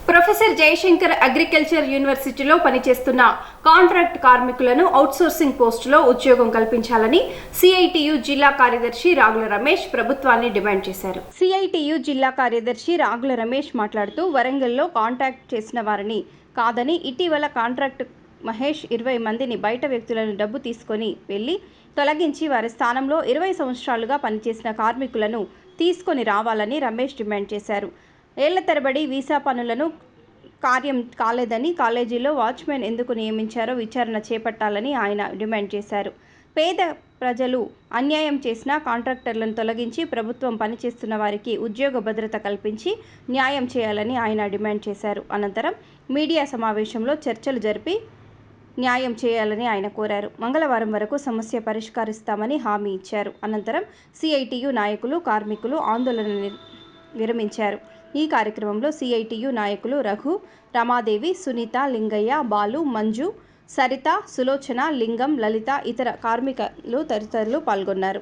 Professor Jayashankar agriculture యూనివర్సిటీలో పనిచేస్తున్న contract కార్మికులను అవుట్సోర్సింగ్ పోస్టులో ఉద్యోగం కల్పించాలని సిఐటియు జిల్లా కార్యదర్శి రాగుల రమేష్ ప్రభుత్వాన్ని డిమాండ్ చేశారు. సిఐటియు జిల్లా కార్యదర్శి రాగుల రమేష్ మాట్లాడుతూ వరంగల్లో కాంట్రాక్ట్ చేసిన వారిని కాదని ఇటీవల కాంట్రాక్ట్ మహేష్ 20 మందిని బయట వ్యక్తులను డబ్బు తీసుకొని వెళ్లి తొలగించి వారి స్థానంలో 20 సంవత్సరాలుగా పనిచేసిన కార్మికులను తీసుకొని రావాలని రమేష్ డిమాండ్ చేశారు. ఏళ్ల తరబడి వీసా పనులను కార్యం కాలేదని, కాలేజీలో వాచ్మెన్ ఎందుకు నియమించారో విచారణ చేపట్టాలని ఆయన డిమాండ్ చేశారు. పేద ప్రజలు అన్యాయం చేసిన కాంట్రాక్టర్లను తొలగించి ప్రభుత్వం పనిచేస్తున్న వారికి ఉద్యోగ భద్రత కల్పించి న్యాయం చేయాలని ఆయన డిమాండ్ చేశారు. అనంతరం మీడియా సమావేశంలో చర్చలు జరిపి న్యాయం చేయాలని ఆయన కోరారు. మంగళవారం వరకు సమస్య పరిష్కరిస్తామని హామీ ఇచ్చారు. అనంతరం సిఐటియు నాయకులు, కార్మికులు ఆందోళన విరమించారు. ఈ కార్యక్రమంలో సిఐటియు నాయకులు రఘు, రమాదేవి, సునీత, లింగయ్య, బాలు, మంజు, సరిత, సులోచన, లింగం, లలిత, ఇతర కార్మికులు తదితరులు పాల్గొన్నారు.